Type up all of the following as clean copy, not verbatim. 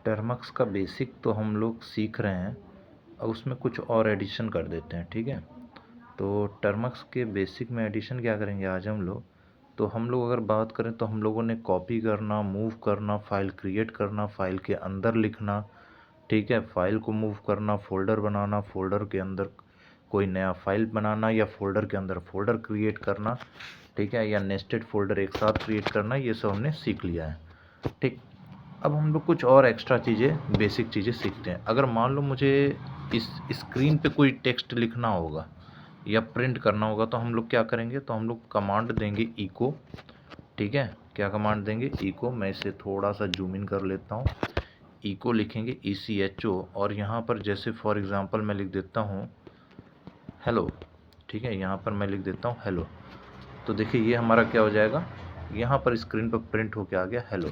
Termux का basic तो हम लोग सीख रहे हैं, अब उसमें कुछ और एडिशन कर देते हैं, ठीक है। तो टर्मक्स के बेसिक में एडिशन क्या करेंगे आज हम लोग, तो हम लोग अगर बात करें तो हम लोगों ने कॉपी करना, मूव करना, फाइल क्रिएट करना, फाइल के अंदर लिखना, ठीक है, फाइल को मूव करना, फोल्डर बनाना, फोल्डर के अंदर कोई नया फाइल बनाना या फोल्डर के अंदर फोल्डर क्रिएट करना, ठीक है, या नेस्टेड फोल्डर एक साथ क्रिएट करना, ये सब हमने सीख लिया है, ठीक। अब हम लोग कुछ और एक्स्ट्रा चीज़ें, बेसिक चीज़ें सीखते हैं। अगर मान लो मुझे इस स्क्रीन पे कोई टेक्स्ट लिखना होगा या प्रिंट करना होगा, तो हम लोग क्या करेंगे, तो हम लोग कमांड देंगे इको, ठीक है। क्या कमांड देंगे, इको। मैं इसे थोड़ा सा जूम इन कर लेता हूँ। इको लिखेंगे ECHO, और यहाँ पर जैसे फॉर एग्ज़ाम्पल मैं लिख देता हूँ हेलो, ठीक है, यहाँ पर मैं लिख देता हूँ हेलो। तो देखिए ये हमारा क्या हो जाएगा, यहाँ पर स्क्रीन पर प्रिंट होके आ गया हेलो।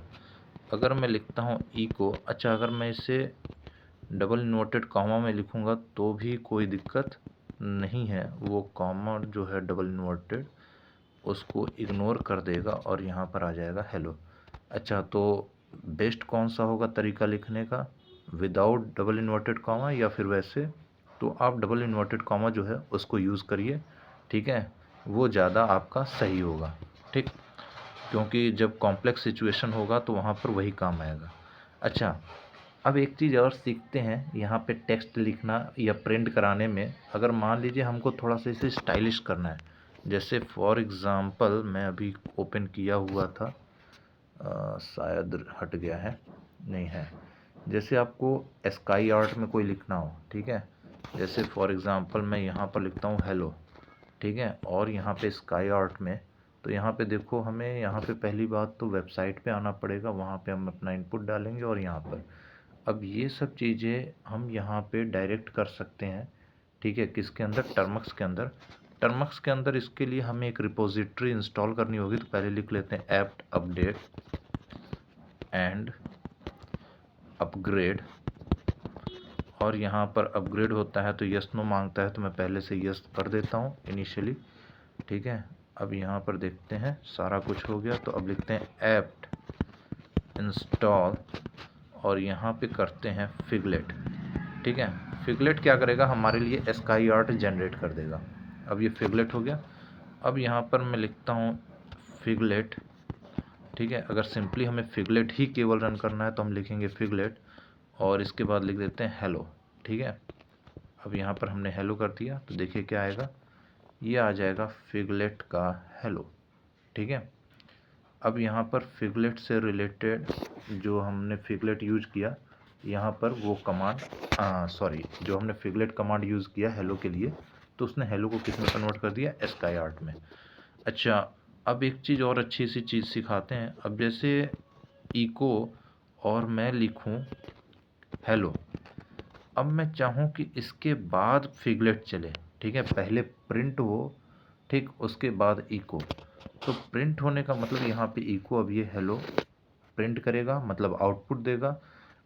अगर मैं लिखता हूँ इको, अच्छा अगर मैं इसे डबल इन्वर्टेड कॉमा में लिखूँगा तो भी कोई दिक्कत नहीं है, वो कॉमा जो है डबल इन्वर्टेड उसको इग्नोर कर देगा और यहाँ पर आ जाएगा हेलो। अच्छा, तो बेस्ट कौन सा होगा तरीका लिखने का, विदाउट डबल इन्वर्टेड कॉमा या फिर वैसे, तो आप डबल इन्वर्टेड कॉमा जो है उसको यूज़ करिए, ठीक है, वो ज़्यादा आपका सही होगा, ठीक, क्योंकि जब कॉम्प्लेक्स सिचुएशन होगा तो वहाँ पर वही काम आएगा। अच्छा, अब एक चीज़ और सीखते हैं, यहाँ पे टेक्स्ट लिखना या प्रिंट कराने में अगर मान लीजिए हमको थोड़ा सा इसे स्टाइलिश करना है, जैसे फॉर एग्ज़ाम्पल मैं अभी ओपन किया हुआ था, शायद हट गया है, नहीं है, जैसे आपको स्काई आर्ट में कोई लिखना हो, ठीक है, जैसे फॉर एग्ज़ाम्पल मैं यहाँ पर लिखता हूँ हेलो, ठीक है, और यहाँ पे स्काई आर्ट में, तो यहाँ पे देखो हमें यहाँ पे पहली बात तो वेबसाइट पे आना पड़ेगा, वहाँ पे हम अपना इनपुट डालेंगे और यहाँ पर अब ये सब चीज़ें हम यहाँ पे डायरेक्ट कर सकते हैं, ठीक है, किसके अंदर, टर्मक्स के अंदर। टर्मक्स के अंदर इसके लिए हमें एक रिपोजिटरी इंस्टॉल करनी होगी, तो पहले लिख लेते हैं एप्ट अपडेट एंड अपग्रेड, और यहाँ पर अपग्रेड होता है तो यस नो मांगता है, तो मैं पहले से यस कर देता हूँ इनिशियली, ठीक है। अब यहाँ पर देखते हैं सारा कुछ हो गया, तो अब लिखते हैं एप्ट इंस्टॉल और यहाँ पे करते हैं फिगलेट, ठीक है। फिगलेट क्या करेगा, हमारे लिए स्काई आर्ट जनरेट कर देगा। अब ये फिगलेट हो गया। अब यहाँ पर मैं लिखता हूँ फिगलेट, ठीक है, अगर सिंपली हमें फिगलेट ही केवल रन करना है तो हम लिखेंगे फिगलेट और इसके बाद लिख देते हैं हेलो, ठीक है। अब यहाँ पर हमने हेलो कर दिया, तो देखिए क्या आएगा, ये आ जाएगा फिगलेट का हेलो, ठीक है। अब यहाँ पर फिगलेट से रिलेटेड जो हमने फिगलेट यूज किया, यहाँ पर वो कमांड, सॉरी, जो हमने फिगलेट कमांड यूज़ किया हेलो के लिए, तो उसने हेलो को किस में कन्वर्ट कर दिया, स्काई आर्ट में। अच्छा, अब एक चीज़ और अच्छी सी चीज़ सिखाते हैं। अब जैसे इको और मैं लिखूं हेलो, अब मैं चाहूं कि इसके बाद फिगलेट चले, ठीक है, पहले प्रिंट हो, ठीक, उसके बाद इको। तो प्रिंट होने का मतलब यहाँ पे इको, अब ये हेलो प्रिंट करेगा मतलब आउटपुट देगा।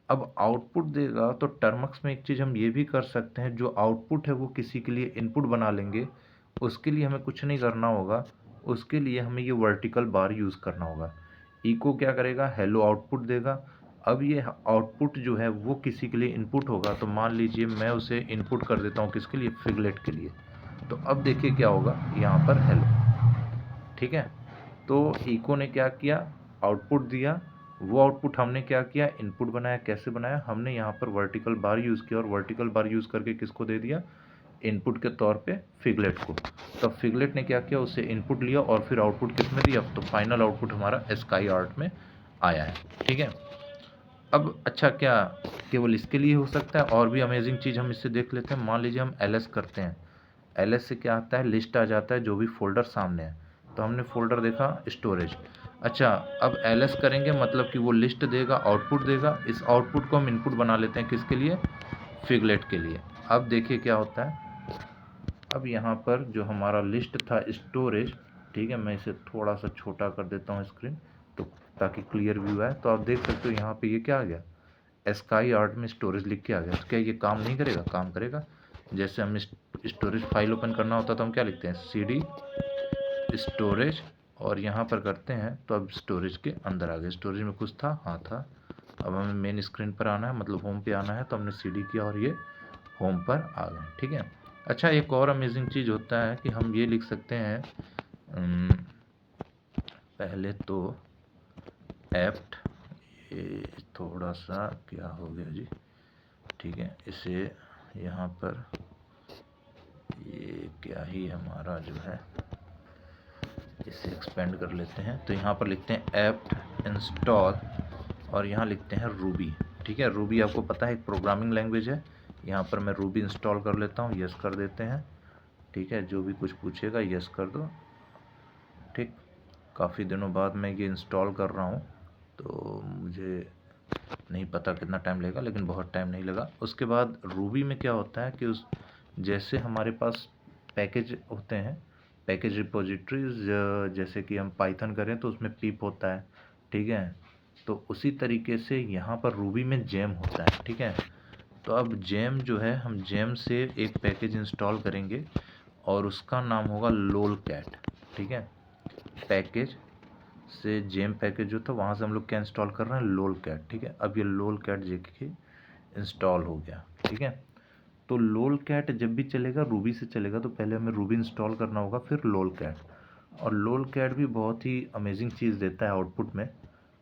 अब आउटपुट देगा तो टर्मक्स में एक चीज़ हम ये भी कर सकते हैं, जो आउटपुट है वो किसी के लिए इनपुट बना लेंगे, उसके लिए हमें कुछ नहीं करना होगा, उसके लिए हमें ये वर्टिकल बार यूज़ करना होगा। इको क्या करेगा, हेलो आउटपुट देगा। अब ये आउटपुट जो है वो किसी के लिए इनपुट होगा, तो मान लीजिए मैं उसे इनपुट कर देता हूँ किसके लिए, फिगलेट के लिए। तो अब देखिए क्या होगा, यहाँ पर हेलो, ठीक है। तो इको ने क्या किया, आउटपुट दिया, वो आउटपुट हमने क्या किया, इनपुट बनाया। कैसे बनाया, हमने यहाँ पर वर्टिकल बार यूज़ किया और वर्टिकल बार यूज़ करके किसको दे दिया, इनपुट के तौर पे फिगलेट को। तब फिगलेट ने क्या किया, उसे इनपुट लिया और फिर आउटपुट किस में दिया, तो फाइनल आउटपुट हमारा स्काई आर्ट में आया है, ठीक है। अब अच्छा, क्या केवल इसके लिए हो सकता है, और भी अमेजिंग चीज़ हम इससे देख लेते हैं। मान लीजिए हम ls करते हैं, ls से क्या आता है, लिस्ट आ जाता है जो भी फोल्डर सामने है। तो हमने फोल्डर देखा स्टोरेज, अच्छा, अब ls करेंगे मतलब कि वो लिस्ट देगा, आउटपुट देगा, इस आउटपुट को हम इनपुट बना लेते हैं किसके लिए, फिगलेट के लिए। अब देखिए क्या होता है, अब यहाँ पर जो हमारा लिस्ट था स्टोरेज, ठीक है, मैं इसे थोड़ा सा छोटा कर देता हूँ स्क्रीन, तो ताकि क्लियर व्यू आए। तो आप देख सकते हो यहाँ पे ये क्या आ गया, स्काई आर्ट में स्टोरेज लिख के आ गया। तो क्या ये काम नहीं करेगा, काम करेगा। जैसे हमें स्टोरेज फाइल ओपन करना होता है तो हम क्या लिखते हैं, CD स्टोरेज, और यहाँ पर करते हैं तो अब स्टोरेज के अंदर आ गए। स्टोरेज में कुछ था, हाँ था, अब हमें मेन स्क्रीन पर आना है, मतलब होम पे आना है, तो हमने CD किया और ये होम पर आ गए, ठीक है। अच्छा, एक और अमेजिंग चीज़ होता है कि हम ये लिख सकते हैं, पहले तो एप्ट, ये थोड़ा सा क्या हो गया जी, ठीक है, इसे यहाँ पर ये क्या ही हमारा जो है इसे एक्सपेंड कर लेते हैं। तो यहाँ पर लिखते हैं एप्ट इंस्टॉल और यहाँ लिखते हैं रूबी, ठीक है। रूबी आपको पता है एक प्रोग्रामिंग लैंग्वेज है। यहाँ पर मैं रूबी इंस्टॉल कर लेता हूँ, यस कर देते हैं, ठीक है। जो भी कुछ पूछेगा यस कर दो, ठीक। काफ़ी दिनों बाद मैं ये इंस्टॉल कर रहा हूँ, तो मुझे नहीं पता कितना टाइम लगेगा, लेकिन बहुत टाइम नहीं लगा। उसके बाद रूबी में क्या होता है कि उस जैसे हमारे पास पैकेज होते हैं, पैकेज रिपोजिटरीज, जैसे कि हम पाइथन करें तो उसमें पीप होता है, ठीक है। तो उसी तरीके से यहाँ पर रूबी में जेम होता है, ठीक है। तो अब जेम जो है, हम जेम से एक पैकेज इंस्टॉल करेंगे और उसका नाम होगा लोल कैट, ठीक है। पैकेज से जेम पैकेज जो था वहाँ से हम लोग क्या इंस्टॉल कर रहे हैं, लोल कैट, ठीक है। अब ये लोल कैट जेके इंस्टॉल हो गया, ठीक है। तो लोल कैट जब भी चलेगा रूबी से चलेगा, तो पहले हमें रूबी इंस्टॉल करना होगा, फिर लोल कैट। और लोल कैट भी बहुत ही अमेजिंग चीज़ देता है आउटपुट में,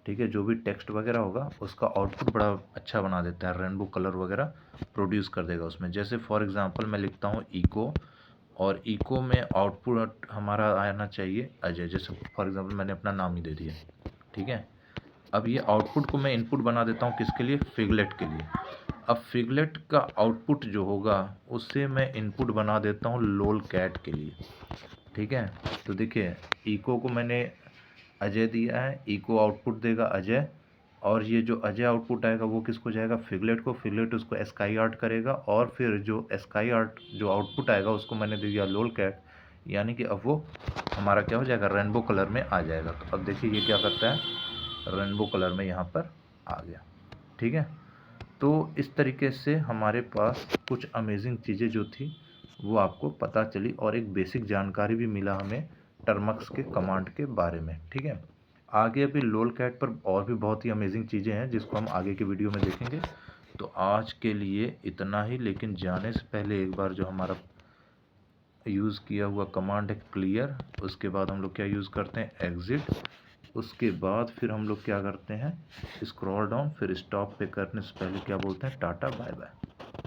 ठीक है। जो भी टेक्स्ट वगैरह होगा उसका आउटपुट बड़ा अच्छा बना देता है, रेनबो कलर वगैरह प्रोड्यूस कर देगा उसमें। जैसे फॉर एग्जांपल मैं लिखता हूँ इको, और इको में आउटपुट हमारा आना चाहिए अजय, जैसे फॉर एग्जांपल मैंने अपना नाम ही दे दिया, ठीक है। अब ये आउटपुट को मैं इनपुट बना देता हूँ किसके लिए, फिगलेट के लिए। अब फिगलेट का आउटपुट जो होगा उससे मैं इनपुट बना देता हूँ लोल कैट के लिए, ठीक है। तो देखिए इको को मैंने अजय दिया है, इको आउटपुट देगा अजय, और ये जो अजय आउटपुट आएगा वो किसको जाएगा, फिगलेट को। फिगलेट उसको स्काई आर्ट करेगा, और फिर जो स्काई आर्ट जो आउटपुट आएगा उसको मैंने दे दिया लोल कैट, यानी कि अब वो हमारा क्या हो जाएगा, रेनबो कलर में आ जाएगा। तो अब देखिए ये क्या करता है, रेनबो कलर में यहाँ पर आ गया, ठीक है। तो इस तरीके से हमारे पास कुछ अमेजिंग चीज़ें जो थी वो आपको पता चली, और एक बेसिक जानकारी भी मिला हमें टर्मक्स के कमांड के बारे में, ठीक है। आगे अभी लोल कैट पर और भी बहुत ही अमेजिंग चीज़ें हैं जिसको हम आगे के वीडियो में देखेंगे। तो आज के लिए इतना ही, लेकिन जाने से पहले एक बार जो हमारा यूज़ किया हुआ कमांड है क्लियर, उसके बाद हम लोग क्या यूज़ करते हैं, एग्ज़िट, उसके बाद फिर हम लोग क्या करते हैं, स्क्रॉल डाउन, फिर स्टॉप पे करने से पहले क्या बोलते हैं, टाटा बाय बाय।